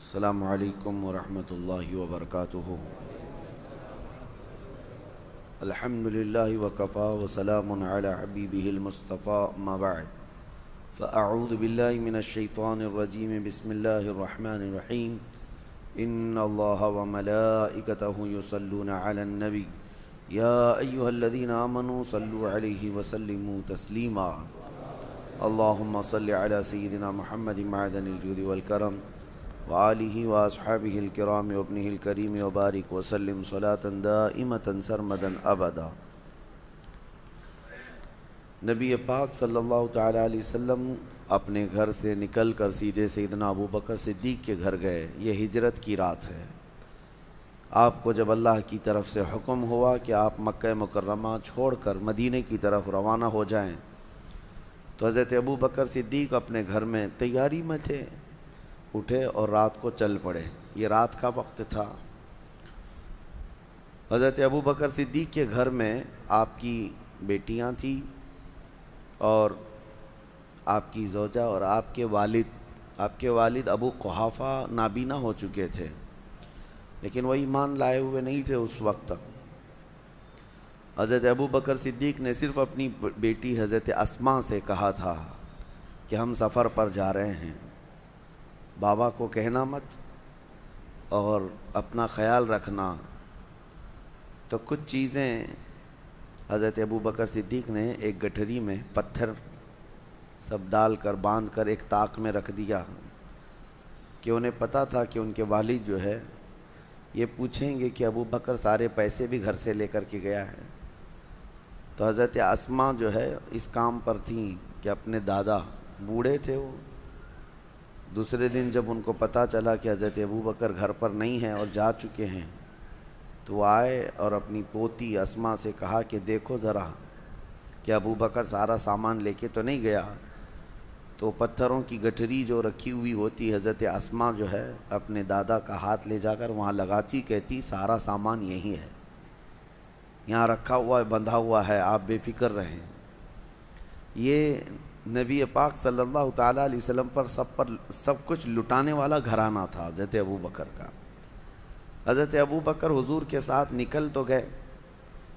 السلام علیکم ورحمۃ اللہ وبرکاتہ۔ الحمد للہ وکفا وسلام علی حبیبہ المصطفیٰ، اما بعد فاعوذ باللہ من الشیطان الرجیم، بسم اللہ الرحمن الرحیم۔ ان اللہ وملائکتہ یصلون علی النبی یا ایہا الذین آمنوا صلوا علیہ وسلموا تسلیما۔ اللہم صل علی سیدنا محمد معدن الجود والکرم وآلہ واصحابہ الکرام وابنہ الکریم وبارک وسلم صلاۃ دائمۃ سرمدا ابدا۔ نبی پاک صلی اللہ تعالیٰ علیہ وسلم اپنے گھر سے نکل کر سیدھے سیدنا ابو بکر صدیق کے گھر گئے۔ یہ ہجرت کی رات ہے۔ آپ کو جب اللہ کی طرف سے حکم ہوا کہ آپ مکہ مکرمہ چھوڑ کر مدینے کی طرف روانہ ہو جائیں، تو حضرت ابو بکر صدیق اپنے گھر میں تیاری میں تھے، اٹھے اور رات کو چل پڑے۔ یہ رات کا وقت تھا۔ حضرت ابو بکر صدیق کے گھر میں آپ کی بیٹیاں تھیں اور آپ کی زوجہ اور آپ کے والد ابو قحافہ نابینا ہو چکے تھے، لیکن وہ ایمان لائے ہوئے نہیں تھے اس وقت تک۔ حضرت ابو بکر صدیق نے صرف اپنی بیٹی حضرت اسماء سے کہا تھا کہ ہم سفر پر جا رہے ہیں، بابا کو کہنا مت اور اپنا خیال رکھنا۔ تو کچھ چیزیں حضرت ابو بکر صدیق نے ایک گٹھری میں پتھر سب ڈال کر باندھ کر ایک طاق میں رکھ دیا کہ انہیں پتہ تھا کہ ان کے والد جو ہے یہ پوچھیں گے کہ ابو بکر سارے پیسے بھی گھر سے لے کر کے گیا ہے۔ تو حضرت اسماء جو ہے اس کام پر تھیں کہ اپنے دادا بوڑھے تھے، وہ دوسرے دن جب ان کو پتہ چلا کہ حضرت ابو بکر گھر پر نہیں ہیں اور جا چکے ہیں، تو وہ آئے اور اپنی پوتی اسماء سے کہا کہ دیکھو ذرا کہ ابو بکر سارا سامان لے کے تو نہیں گیا۔ تو پتھروں کی گٹھری جو رکھی ہوئی ہوتی، حضرت اسماء جو ہے اپنے دادا کا ہاتھ لے جا کر وہاں لگاتی، کہتی سارا سامان یہی ہے، یہاں رکھا ہوا ہے، بندھا ہوا ہے، آپ بے فکر رہیں۔ یہ نبی پاک صلی اللہ تعالیٰ علیہ وسلم پر سب کچھ لٹانے والا گھرانہ تھا حضرت ابو بکر کا۔ حضرت ابو بکر حضور کے ساتھ نکل تو گئے،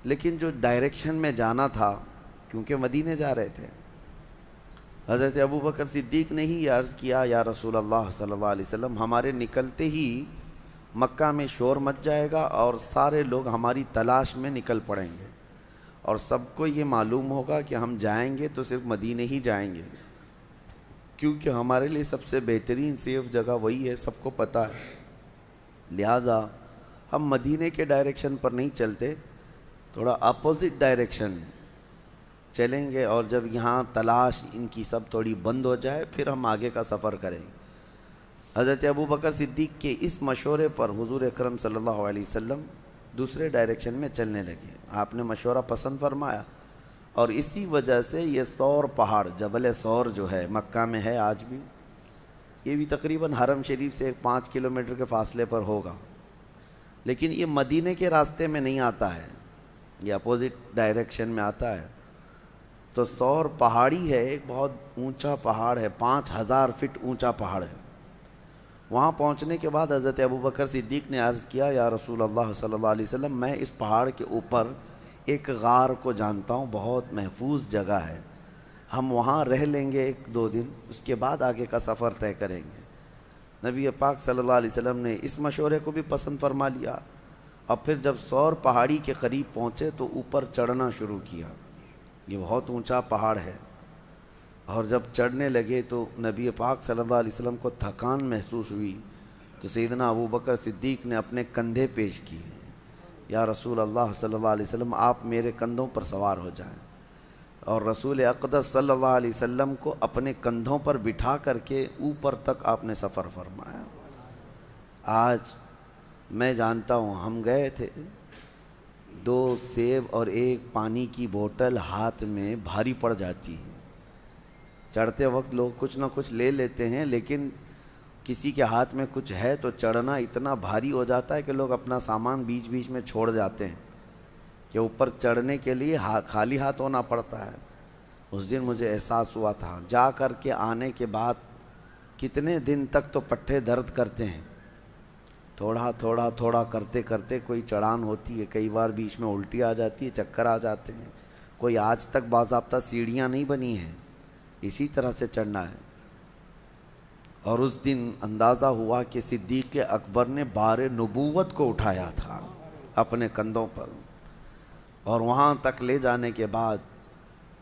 لیکن جو ڈائریکشن میں جانا تھا، کیونکہ مدینے جا رہے تھے، حضرت ابو بکر صدیق نے ہی عرض کیا یا رسول اللہ صلی اللہ علیہ وسلم، ہمارے نکلتے ہی مکہ میں شور مچ جائے گا اور سارے لوگ ہماری تلاش میں نکل پڑیں گے، اور سب کو یہ معلوم ہوگا کہ ہم جائیں گے تو صرف مدینے ہی جائیں گے، کیونکہ ہمارے لیے سب سے بہترین سیف جگہ وہی ہے، سب کو پتہ ہے۔ لہٰذا ہم مدینے کے ڈائریکشن پر نہیں چلتے، تھوڑا اپوزٹ ڈائریکشن چلیں گے، اور جب یہاں تلاش ان کی سب تھوڑی بند ہو جائے پھر ہم آگے کا سفر کریں۔ حضرت ابو بکر صدیق کے اس مشورے پر حضور اکرم صلی اللہ علیہ وسلم دوسرے ڈائریکشن میں چلنے لگے۔ آپ نے مشورہ پسند فرمایا، اور اسی وجہ سے یہ ثور پہاڑ، جبل ثور جو ہے مکہ میں ہے آج بھی، یہ بھی تقریباً حرم شریف سے 5 کلومیٹر کے فاصلے پر ہوگا، لیکن یہ مدینے کے راستے میں نہیں آتا ہے، یہ اپوزٹ ڈائریکشن میں آتا ہے۔ تو ثور پہاڑی ہے، ایک بہت اونچا پہاڑ ہے، 5000 فٹ اونچا پہاڑ ہے۔ وہاں پہنچنے کے بعد حضرت ابو بکر صدیق نے عرض کیا یا رسول اللہ صلی اللہ علیہ وسلم، میں اس پہاڑ کے اوپر ایک غار کو جانتا ہوں، بہت محفوظ جگہ ہے، ہم وہاں رہ لیں گے 1-2 دن، اس کے بعد آگے کا سفر طے کریں گے۔ نبی پاک صلی اللہ علیہ وسلم نے اس مشورے کو بھی پسند فرما لیا، اور پھر جب ثور پہاڑی کے قریب پہنچے تو اوپر چڑھنا شروع کیا۔ یہ بہت اونچا پہاڑ ہے، اور جب چڑھنے لگے تو نبی پاک صلی اللہ علیہ وسلم کو تھکان محسوس ہوئی، تو سیدنا ابو بکر صدیق نے اپنے کندھے پیش کیے، یا رسول اللہ صلی اللہ علیہ وسلم آپ میرے کندھوں پر سوار ہو جائیں، اور رسول اقدس صلی اللہ علیہ وسلم کو اپنے کندھوں پر بٹھا کر کے اوپر تک آپ نے سفر فرمایا۔ آج میں جانتا ہوں، ہم گئے تھے، 2 سیب اور 1 پانی کی بوتل ہاتھ میں بھاری پڑ جاتی ہے۔ چڑھتے وقت لوگ کچھ نہ کچھ لے لیتے ہیں، لیکن کسی کے ہاتھ میں کچھ ہے تو چڑھنا اتنا بھاری ہو جاتا ہے کہ لوگ اپنا سامان بیچ بیچ میں چھوڑ جاتے ہیں، کہ اوپر چڑھنے کے لیے خالی ہاتھ ہونا پڑتا ہے۔ اس دن مجھے احساس ہوا تھا، جا کر کے آنے کے بعد کتنے دن تک تو پٹھے درد کرتے ہیں، تھوڑا تھوڑا تھوڑا کرتے کرتے کوئی چڑھان ہوتی ہے، کئی بار بیچ میں الٹی آ جاتی ہے، چکر آ جاتے ہیں، کوئی آج تک باضابطہ سیڑھیاں نہیں بنی ہیں، اسی طرح سے چڑھنا ہے۔ اور اس دن اندازہ ہوا کہ صدیق اکبر نے بار نبوت کو اٹھایا تھا اپنے کندھوں پر، اور وہاں تک لے جانے کے بعد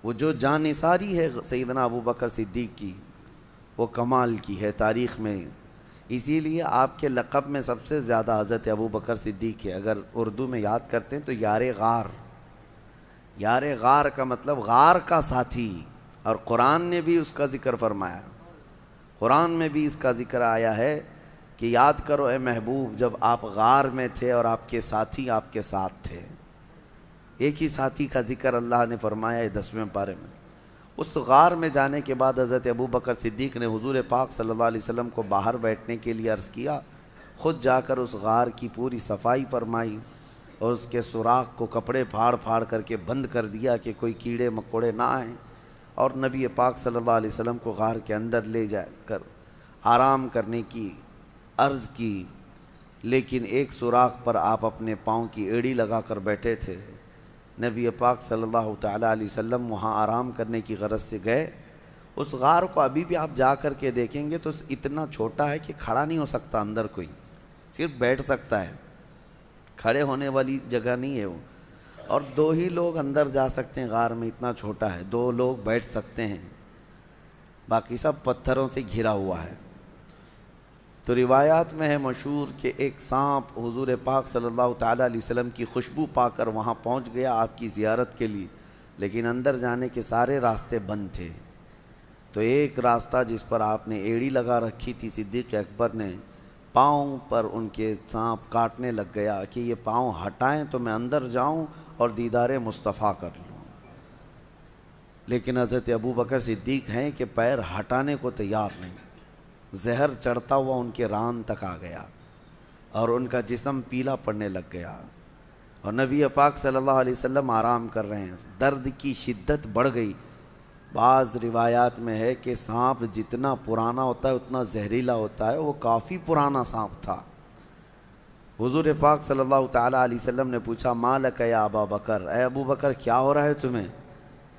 وہ جو جانثاری ہے سیدنا ابو بکر صدیق کی، وہ کمال کی ہے تاریخ میں۔ اسی لیے آپ کے لقب میں سب سے زیادہ حضرت ابو بکر صدیق ہے۔ اگر اردو میں یاد کرتے ہیں تو یار غار، یار غار کا مطلب غار کا ساتھی، اور قرآن نے بھی اس کا ذکر فرمایا، قرآن میں بھی اس کا ذکر آیا ہے کہ یاد کرو اے محبوب جب آپ غار میں تھے اور آپ کے ساتھی آپ کے ساتھ تھے۔ ایک ہی ساتھی کا ذکر اللہ نے فرمایا ہے 10ویں پارے میں۔ اس غار میں جانے کے بعد حضرت ابو بکر صدیق نے حضور پاک صلی اللہ علیہ وسلم کو باہر بیٹھنے کے لیے عرض کیا، خود جا کر اس غار کی پوری صفائی فرمائی اور اس کے سوراخ کو کپڑے پھاڑ پھاڑ کر کے بند کر دیا کہ کوئی کیڑے مکوڑے نہ آئیں، اور نبی پاک صلی اللہ علیہ وسلم کو غار کے اندر لے جا کر آرام کرنے کی عرض کی، لیکن ایک سوراخ پر آپ اپنے پاؤں کی ایڑی لگا کر بیٹھے تھے۔ نبی پاک صلی اللہ تعالیٰ علیہ وسلم وہاں آرام کرنے کی غرض سے گئے۔ اس غار کو ابھی بھی آپ جا کر کے دیکھیں گے تو اتنا چھوٹا ہے کہ کھڑا نہیں ہو سکتا اندر، کوئی صرف بیٹھ سکتا ہے، کھڑے ہونے والی جگہ نہیں ہے وہ، اور 2 ہی لوگ اندر جا سکتے ہیں غار میں، اتنا چھوٹا ہے، 2 لوگ بیٹھ سکتے ہیں، باقی سب پتھروں سے گھرا ہوا ہے۔ تو روایات میں ہے مشہور کہ ایک سانپ حضور پاک صلی اللہ تعالیٰ علیہ وسلم کی خوشبو پا کر وہاں پہنچ گیا آپ کی زیارت کے لیے، لیکن اندر جانے کے سارے راستے بند تھے۔ تو ایک راستہ جس پر آپ نے ایڑی لگا رکھی تھی صدیق اکبر نے، پاؤں پر ان کے سانپ کاٹنے لگ گیا کہ یہ پاؤں ہٹائیں تو میں اندر جاؤں اور دیدار مصطفیٰ کر لوں، لیکن حضرت ابو بکر صدیق ہیں کہ پیر ہٹانے کو تیار نہیں۔ زہر چڑھتا ہوا ان کے ران تک آ گیا اور ان کا جسم پیلا پڑنے لگ گیا، اور نبی پاک صلی اللہ علیہ وسلم آرام کر رہے ہیں، درد کی شدت بڑھ گئی۔ بعض روایات میں ہے کہ سانپ جتنا پرانا ہوتا ہے اتنا زہریلا ہوتا ہے، وہ کافی پرانا سانپ تھا۔ حضور پاک صلی اللہ تعالیٰ علیہ وسلم نے پوچھا ما لک یا ابا بکر، اے ابو بکر کیا ہو رہا ہے تمہیں؟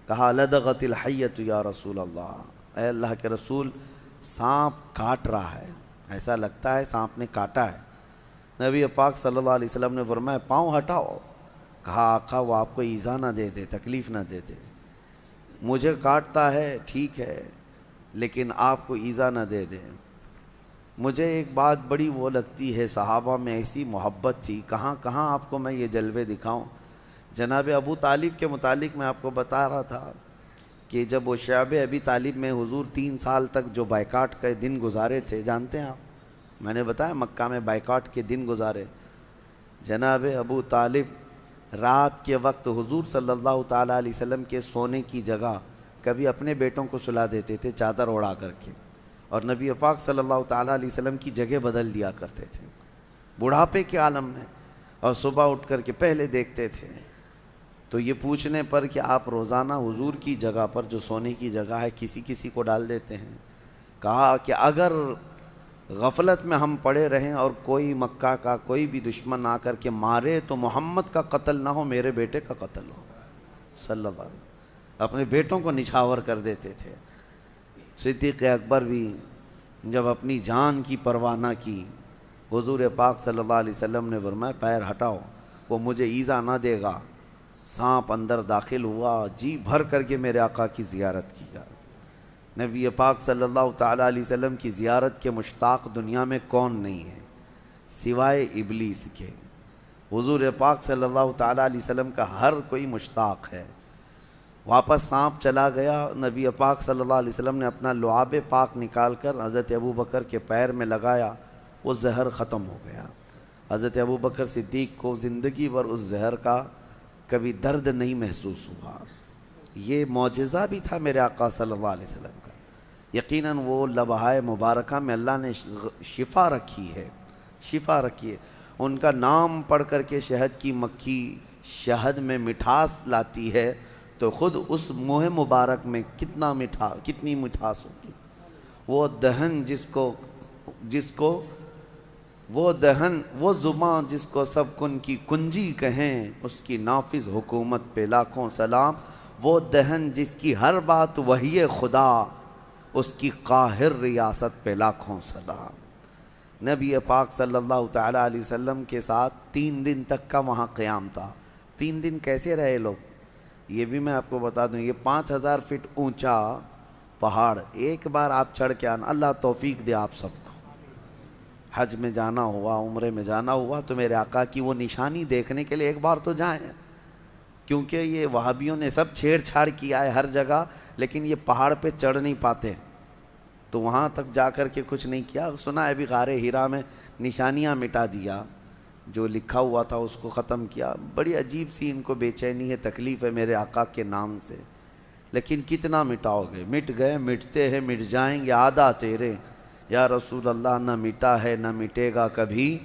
کہا لدغت الحیۃ یا رسول اللہ، اے اللہ کے رسول سانپ کاٹ رہا ہے، ایسا لگتا ہے سانپ نے کاٹا ہے۔ نبی پاک صلی اللہ علیہ وسلم نے فرمایا پاؤں ہٹاؤ۔ کہا آقا وہ آپ کو ایذا نہ دے دے، تکلیف نہ دے دے، مجھے کاٹتا ہے ٹھیک ہے لیکن آپ کو ایذا نہ دے دے۔ مجھے ایک بات بڑی وہ لگتی ہے، صحابہ میں ایسی محبت تھی، کہاں کہاں آپ کو میں یہ جلوے دکھاؤں۔ جناب ابو طالب کے متعلق میں آپ کو بتا رہا تھا کہ جب وہ شعب ابی طالب میں حضور 3 سال تک جو بائیکاٹ کے دن گزارے تھے، جانتے ہیں آپ، میں نے بتایا مکہ میں بائیکاٹ کے دن گزارے۔ جناب ابو طالب رات کے وقت حضور صلی اللہ تعالیٰ علیہ وسلم کے سونے کی جگہ کبھی اپنے بیٹوں کو سلا دیتے تھے چادر اڑا کر کے، اور نبی پاک صلی اللہ تعالیٰ علیہ وسلم کی جگہ بدل دیا کرتے تھے بڑھاپے کے عالم میں، اور صبح اٹھ کر کے پہلے دیکھتے تھے۔ تو یہ پوچھنے پر کہ آپ روزانہ حضور کی جگہ پر جو سونے کی جگہ ہے کسی کسی کو ڈال دیتے ہیں، کہا کہ اگر غفلت میں ہم پڑے رہیں اور کوئی مکہ کا کوئی بھی دشمن آ کر کے مارے تو محمد کا قتل نہ ہو، میرے بیٹے کا قتل ہو صلی اللہ علیہ وسلم۔ اپنے بیٹوں کو نچھاور کر دیتے تھے۔ صدیق اکبر بھی جب اپنی جان کی پرواہ نہ کی، حضور پاک صلی اللہ علیہ وسلم نے فرمایا پیر ہٹاؤ، وہ مجھے ایذا نہ دے گا۔ سانپ اندر داخل ہوا، جی بھر کر کے میرے آقا کی زیارت کیا۔ نبی پاک صلی اللہ تعالیٰ علیہ وسلم کی زیارت کے مشتاق دنیا میں کون نہیں ہے سوائے ابلیس کے؟ حضور پاک صلی اللہ تعالیٰ علیہ وسلم کا ہر کوئی مشتاق ہے۔ واپس سانپ چلا گیا، نبی پاک صلی اللہ علیہ وسلم نے اپنا لعاب پاک نکال کر حضرت ابو بکر کے پیر میں لگایا، وہ زہر ختم ہو گیا۔ حضرت ابو بکر صدیق کو زندگی بھر اس زہر کا کبھی درد نہیں محسوس ہوا۔ یہ معجزہ بھی تھا میرے آقا صلی اللہ علیہ وسلم کا۔ یقیناً وہ لمحہ مبارکہ میں اللہ نے شفا رکھی ہے، شفا رکھی ہے۔ ان کا نام پڑھ کر کے شہد کی مکھی شہد میں مٹھاس لاتی ہے تو خود اس منہ مبارک میں کتنی مٹھاس ہوگی۔ وہ دہن جس کو وہ دہن وہ زباں جس کو سب کن کی کنجی کہیں، اس کی نافذ حکومت پہ لاکھوں سلام۔ وہ دہن جس کی ہر بات وحی خدا، اس کی قاہر ریاست پہ لاکھوں سلام۔ نبی پاک صلی اللہ تعالیٰ علیہ وسلم کے ساتھ 3 دن تک کا وہاں قیام تھا۔ 3 دن کیسے رہے لوگ، یہ بھی میں آپ کو بتا دوں۔ یہ 5000 فٹ اونچا پہاڑ ایک بار آپ چڑھ کے آنا، اللہ توفیق دے آپ سب کو۔ حج میں جانا ہوا، عمرے میں جانا ہوا تو میرے آقا کی وہ نشانی دیکھنے کے لیے ایک بار تو جائیں، کیونکہ یہ وہابیوں نے سب چھیڑ چھاڑ کیا ہے ہر جگہ، لیکن یہ پہاڑ پہ چڑھ نہیں پاتے، تو وہاں تک جا کر کے کچھ نہیں کیا۔ سنا ہے ابھی غار ہیرا میں نشانیاں مٹا دیا، جو لکھا ہوا تھا اس کو ختم کیا۔ بڑی عجیب سی ان کو بے چینی ہے، تکلیف ہے میرے آقا کے نام سے، لیکن کتنا مٹاؤ گے؟ مٹ گئے، مٹتے ہیں، مٹ جائیں گے، آدھا تیرے یا رسول اللہ، نہ مٹا ہے نہ مٹے گا کبھی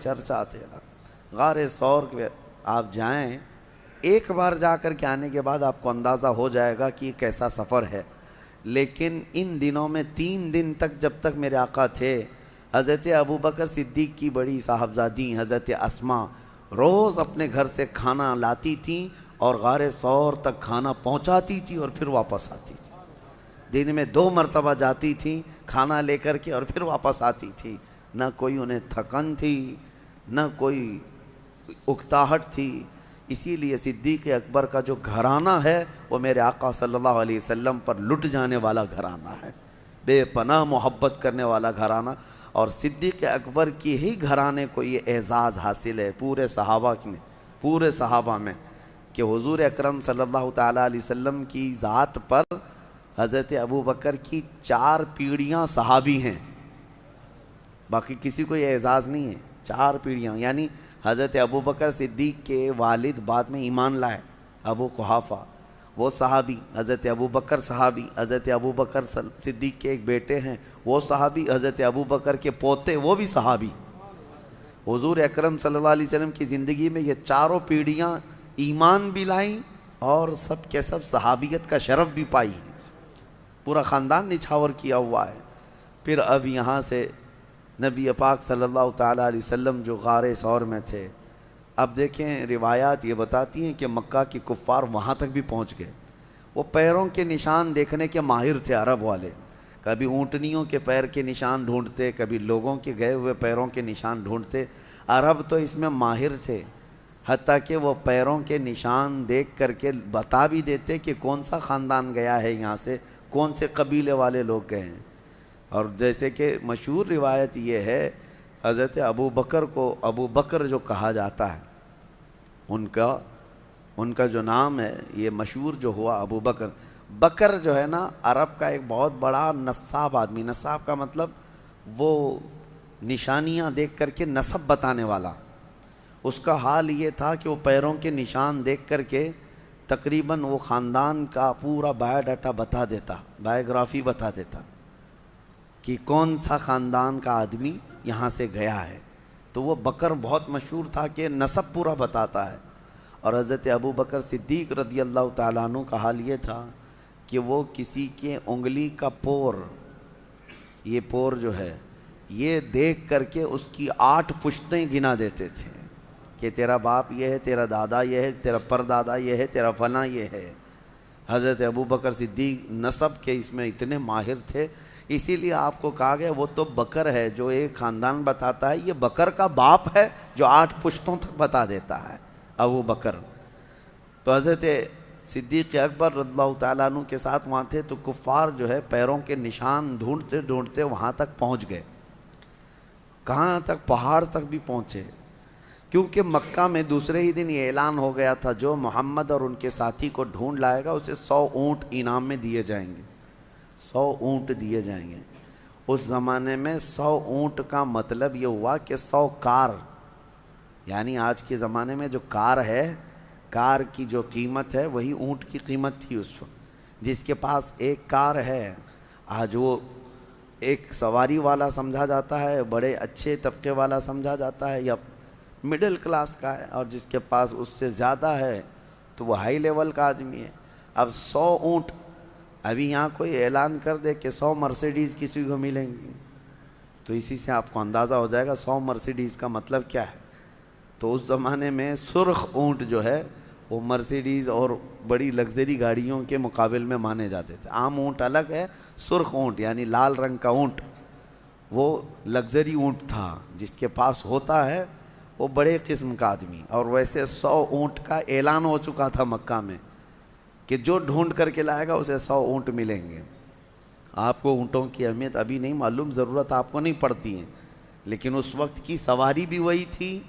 چرچا تیرا۔ غار ثور کے آپ جائیں، ایک بار جا کر کے آنے کے بعد آپ کو اندازہ ہو جائے گا کہ یہ کیسا سفر ہے۔ لیکن ان دنوں میں 3 دن تک جب تک میرے آقا تھے، حضرت ابوبکر صدیق کی بڑی صاحبزادی حضرت اسما روز اپنے گھر سے کھانا لاتی تھیں اور غار ثور تک کھانا پہنچاتی تھی اور پھر واپس آتی تھی۔ دن میں 2 مرتبہ جاتی تھیں کھانا لے کر کے اور پھر واپس آتی تھی۔ نہ کوئی انہیں تھکن تھی، نہ کوئی اکتاہٹ تھی۔ اسی لیے صدیق اکبر کا جو گھرانہ ہے وہ میرے آقا صلی اللہ علیہ وسلم پر لٹ جانے والا گھرانہ ہے، بے پناہ محبت کرنے والا گھرانہ۔ اور صدیق اکبر کی ہی گھرانے کو یہ اعزاز حاصل ہے پورے صحابہ میں کہ حضور اکرم صلی اللہ تعالیٰ علیہ وسلم کی ذات پر حضرت ابوبکر کی 4 پیڑھیاں صحابی ہیں، باقی کسی کو یہ اعزاز نہیں ہے۔ 4 پیڑھیاں، یعنی حضرت ابوبکر صدیق کے والد بعد میں ایمان لائے، ابو قحافہ، وہ صحابی، حضرت ابوبکر صحابی، حضرت ابوبکر صدیق کے ایک بیٹے ہیں وہ صحابی، حضرت ابوبکر کے پوتے وہ بھی صحابی۔ حضور اکرم صلی اللہ علیہ وسلم کی زندگی میں یہ 4 پیڑھیاں ایمان بھی لائیں اور سب کے سب صحابیت کا شرف بھی پائی، پورا خاندان نچھاور کیا ہوا ہے۔ پھر اب یہاں سے نبی پاک صلی اللہ تعالیٰ علیہ وسلم جو غار ثور میں تھے، اب دیکھیں روایات یہ بتاتی ہیں کہ مکہ کی کفار وہاں تک بھی پہنچ گئے۔ وہ پیروں کے نشان دیکھنے کے ماہر تھے عرب والے، کبھی اونٹنیوں کے پیر کے نشان ڈھونڈتے، کبھی لوگوں کے گئے ہوئے پیروں کے نشان ڈھونڈتے۔ عرب تو اس میں ماہر تھے، حتیٰ کہ وہ پیروں کے نشان دیکھ کر کے بتا بھی دیتے کہ کون سا خاندان گیا ہے یہاں سے، کون سے قبیلے والے لوگ گئے ہیں۔ اور جیسے کہ مشہور روایت یہ ہے، حضرت ابو بکر کو ابو بکر جو کہا جاتا ہے، ان کا جو نام ہے یہ مشہور جو ہوا ابو بکر۔ بکر جو ہے نا عرب کا ایک بہت بڑا نصاب آدمی، نصاب کا مطلب وہ نشانیاں دیکھ کر کے نسب بتانے والا۔ اس کا حال یہ تھا کہ وہ پیروں کے نشان دیکھ کر کے تقریباً وہ خاندان کا پورا بایو ڈاٹا بتا دیتا، بایوگرافی بتا دیتا کہ کون سا خاندان کا آدمی یہاں سے گیا ہے۔ تو وہ بکر بہت مشہور تھا کہ نسب پورا بتاتا ہے۔ اور حضرت ابو بکر صدیق رضی اللہ تعالیٰ عنہ کا حال یہ تھا کہ وہ کسی کے انگلی کا پور، یہ پور جو ہے یہ دیکھ کر کے اس کی 8 پشتیں گنا دیتے تھے کہ تیرا باپ یہ ہے، تیرا دادا یہ ہے، تیرا پردادا یہ ہے، تیرا فلاں یہ ہے۔ حضرت ابو بکر صدیق نسب کے اس میں اتنے ماہر تھے، اسی لیے آپ کو کہا گیا وہ تو بکر ہے جو ایک خاندان بتاتا ہے، یہ بکر کا باپ ہے جو 8 پشتوں تک بتا دیتا ہے، ابو بکر۔ تو حضرت صدیق اکبر رضی اللہ تعالیٰ عنہ کے ساتھ وہاں تھے، تو کفار جو ہے پیروں کے نشان ڈھونڈتے ڈھونڈتے وہاں تک پہنچ گئے۔ کہاں تک؟ پہاڑ تک بھی پہنچے، کیونکہ مکہ میں دوسرے ہی دن یہ اعلان ہو گیا تھا جو محمد اور ان کے ساتھی کو ڈھونڈ لائے گا اسے 100 اونٹ انعام میں دیے جائیں گے، 100 اونٹ دیے جائیں گے۔ اس زمانے میں 100 اونٹ کا مطلب یہ ہوا کہ 100 کار، یعنی آج کے زمانے میں جو کار ہے، کار کی جو قیمت ہے وہی اونٹ کی قیمت تھی اس وقت۔ جس کے پاس ایک کار ہے آج وہ ایک سواری والا سمجھا جاتا ہے، بڑے اچھے طبقے والا سمجھا جاتا ہے یا مڈل کلاس کا ہے، اور جس کے پاس اس سے زیادہ ہے تو وہ ہائی لیول کا آدمی ہے۔ اب 100 اونٹ، ابھی یہاں کوئی اعلان کر دے کہ 100 مرسیڈیز کسی کو ملیں گی، تو اسی سے آپ کو اندازہ ہو جائے گا 100 مرسیڈیز کا مطلب کیا ہے۔ تو اس زمانے میں سرخ اونٹ جو ہے وہ مرسیڈیز اور بڑی لگژری گاڑیوں کے مقابل میں مانے جاتے تھے۔ عام اونٹ الگ ہے، سرخ اونٹ یعنی لال رنگ کا اونٹ وہ لگژری اونٹ تھا، جس کے پاس ہوتا ہے وہ بڑے قسم کا آدمی۔ اور ویسے 100 اونٹ کا اعلان ہو چکا تھا مکہ میں کہ جو ڈھونڈ کر کے لائے گا اسے 100 اونٹ ملیں گے۔ آپ کو اونٹوں کی اہمیت ابھی نہیں معلوم، ضرورت آپ کو نہیں پڑتی ہے، لیکن اس وقت کی سواری بھی وہی تھی،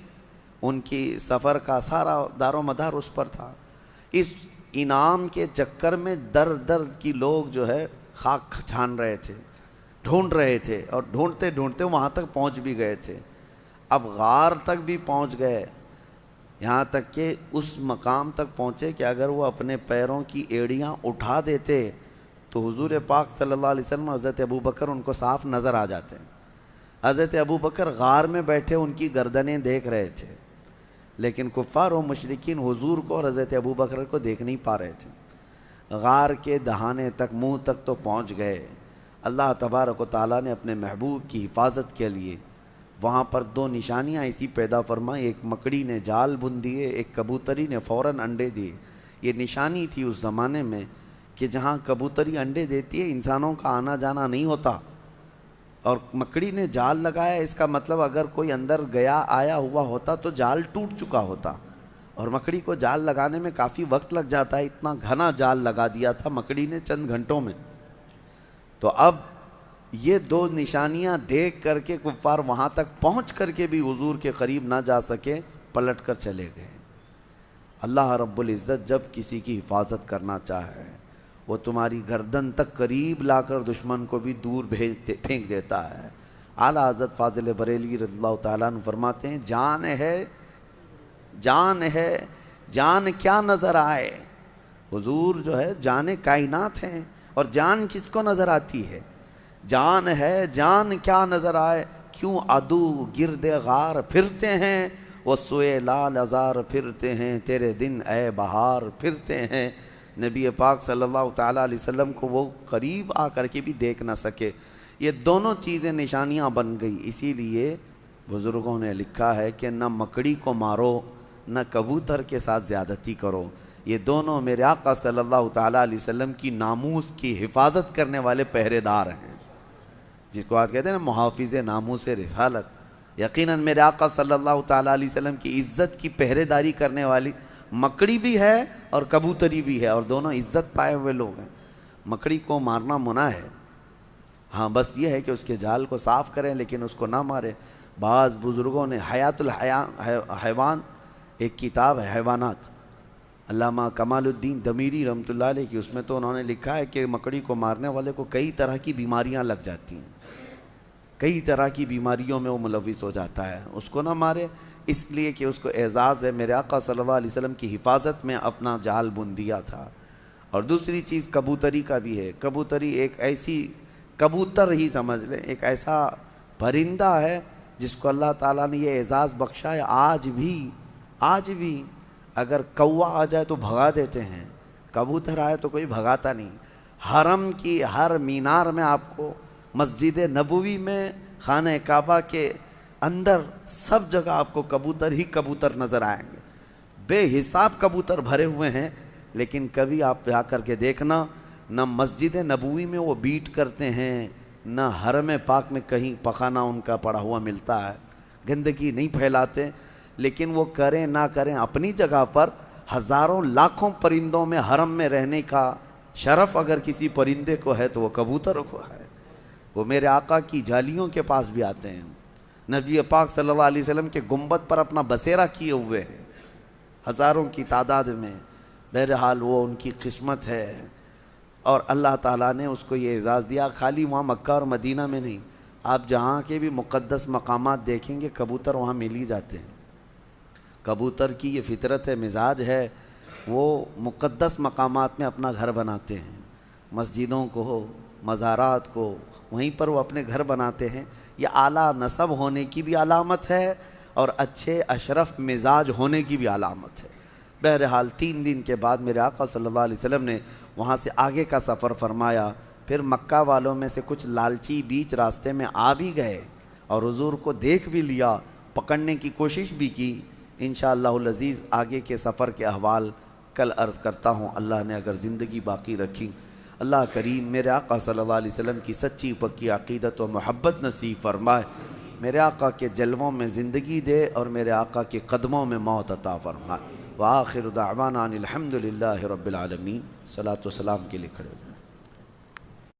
ان کی سفر کا سارا دار و مدار اس پر تھا۔ اس انعام کے چکر میں در در کی لوگ جو ہے خاک چھان رہے تھے، ڈھونڈ رہے تھے، اور ڈھونڈتے ڈھونڈتے وہاں تک پہنچ بھی گئے تھے۔ اب غار تک بھی پہنچ گئے، یہاں تک کہ اس مقام تک پہنچے کہ اگر وہ اپنے پیروں کی ایڑیاں اٹھا دیتے تو حضور پاک صلی اللہ علیہ وسلم اور حضرت ابوبکر ان کو صاف نظر آ جاتے ہیں۔ حضرت ابوبکر غار میں بیٹھے ان کی گردنیں دیکھ رہے تھے، لیکن کفار و مشرکین حضور کو اور حضرت ابوبکر کو دیکھ نہیں پا رہے تھے۔ غار کے دہانے تک، منہ تک تو پہنچ گئے۔ اللہ تبارک و تعالیٰ نے اپنے محبوب کی حفاظت کے لیے وہاں پر 2 نشانیاں ایسی پیدا فرمائیں، ایک مکڑی نے جال بن دیے، ایک کبوتری نے فوراً انڈے دیے۔ یہ نشانی تھی اس زمانے میں کہ جہاں کبوتری انڈے دیتی ہے انسانوں کا آنا جانا نہیں ہوتا، اور مکڑی نے جال لگایا، اس کا مطلب اگر کوئی اندر گیا آیا ہوا ہوتا تو جال ٹوٹ چکا ہوتا، اور مکڑی کو جال لگانے میں کافی وقت لگ جاتا ہے، اتنا گھنا جال لگا دیا تھا مکڑی نے چند گھنٹوں میں۔ تو اب یہ 2 نشانیاں دیکھ کر کے کفار وہاں تک پہنچ کر کے بھی حضور کے قریب نہ جا سکے، پلٹ کر چلے گئے۔ اللہ رب العزت جب کسی کی حفاظت کرنا چاہے وہ تمہاری گردن تک قریب لا کر دشمن کو بھی دور پھینک دیتا ہے۔ اعلیٰ حضرت فاضل بریلوی رضی اللہ تعالیٰ عنہ فرماتے ہیں، جان ہے جان کیا نظر آئے۔ حضور جو ہے جان کائنات ہیں، اور جان کس کو نظر آتی ہے؟ جان ہے جان کیا نظر آئے، کیوں عدو گرد غار پھرتے ہیں، وہ سوئے لال ازار پھرتے ہیں، تیرے دن اے بہار پھرتے ہیں۔ نبی پاک صلی اللہ تعالیٰ علیہ وسلم کو وہ قریب آ کر کے بھی دیکھ نہ سکے۔ یہ دونوں چیزیں نشانیاں بن گئی۔ اسی لیے بزرگوں نے لکھا ہے کہ نہ مکڑی کو مارو نہ کبوتر کے ساتھ زیادتی کرو، یہ دونوں میرے آقا صلی اللہ تعالیٰ علیہ وسلم کی ناموس کی حفاظت کرنے والے پہرے دار ہیں، جس کو آج کہتے ہیں نا محافظ ناموس رسالت۔ یقیناً میرے آقا صلی اللہ تعالیٰ علیہ وسلم کی عزت کی پہرے داری کرنے والی مکڑی بھی ہے اور کبوتری بھی ہے، اور دونوں عزت پائے ہوئے لوگ ہیں۔ مکڑی کو مارنا منع ہے، ہاں بس یہ ہے کہ اس کے جال کو صاف کریں لیکن اس کو نہ مارے۔ بعض بزرگوں نے حیات الحیوان ایک کتاب ہے حیوانات، علامہ کمال الدین دمیری رحمۃ اللہ علیہ کی، اس میں تو انہوں نے لکھا ہے کہ مکڑی کو مارنے والے کو کئی طرح کی بیماریاں لگ جاتی ہیں، کئی طرح کی بیماریوں میں وہ ملوث ہو جاتا ہے، اس کو نہ مارے، اس لیے کہ اس کو اعزاز ہے میرے آقا صلی اللہ علیہ وسلم کی حفاظت میں اپنا جال بن دیا تھا۔ اور دوسری چیز کبوتری کا بھی ہے۔ کبوتری ایک ایسی، کبوتر ہی سمجھ لیں، ایک ایسا پرندہ ہے جس کو اللہ تعالیٰ نے یہ اعزاز بخشا ہے۔ آج بھی اگر کوا آ جائے تو بھگا دیتے ہیں، کبوتر آئے تو کوئی بھگاتا نہیں۔ حرم کی ہر مینار میں آپ کو، مسجد نبوی میں، خانہ کعبہ کے اندر، سب جگہ آپ کو کبوتر ہی کبوتر نظر آئیں گے، بے حساب کبوتر بھرے ہوئے ہیں، لیکن کبھی آپ جا کر کے دیکھنا نہ مسجد نبوی میں وہ بیٹ کرتے ہیں، نہ حرم پاک میں کہیں پخانہ ان کا پڑا ہوا ملتا ہے، گندگی نہیں پھیلاتے۔ لیکن وہ کریں نہ کریں اپنی جگہ پر، ہزاروں لاکھوں پرندوں میں حرم میں رہنے کا شرف اگر کسی پرندے کو ہے تو وہ کبوتر کو ہے۔ وہ میرے آقا کی جالیوں کے پاس بھی آتے ہیں، نبی پاک صلی اللہ علیہ وسلم کے گنبد پر اپنا بسیرا کیے ہوئے ہیں ہزاروں کی تعداد میں۔ بہرحال وہ ان کی قسمت ہے، اور اللہ تعالیٰ نے اس کو یہ اعزاز دیا۔ خالی وہاں مکہ اور مدینہ میں نہیں، آپ جہاں کے بھی مقدس مقامات دیکھیں گے کبوتر وہاں مل ہی جاتے ہیں۔ کبوتر کی یہ فطرت ہے، مزاج ہے، وہ مقدس مقامات میں اپنا گھر بناتے ہیں، مسجدوں کو، مزارات کو، وہیں پر وہ اپنے گھر بناتے ہیں۔ یہ اعلیٰ نسب ہونے کی بھی علامت ہے اور اچھے اشرف مزاج ہونے کی بھی علامت ہے۔ بہرحال 3 دن کے بعد میرے آقا صلی اللہ علیہ وسلم نے وہاں سے آگے کا سفر فرمایا۔ پھر مکہ والوں میں سے کچھ لالچی بیچ راستے میں آ بھی گئے، اور حضور کو دیکھ بھی لیا، پکڑنے کی کوشش بھی کی۔ انشاءاللہ العزیز آگے کے سفر کے احوال کل عرض کرتا ہوں، اللہ نے اگر زندگی باقی رکھی۔ اللہ کریم میرے آقا صلی اللہ علیہ وسلم کی سچی پکی عقیدت و محبت نصیب فرمائے، میرے آقا کے جلووں میں زندگی دے اور میرے آقا کے قدموں میں موت عطا فرمائے۔ وآخر دعوانا ان الحمد للہ رب العالمین۔ صلاۃ و سلام کے لیے کھڑے ہو جائیں۔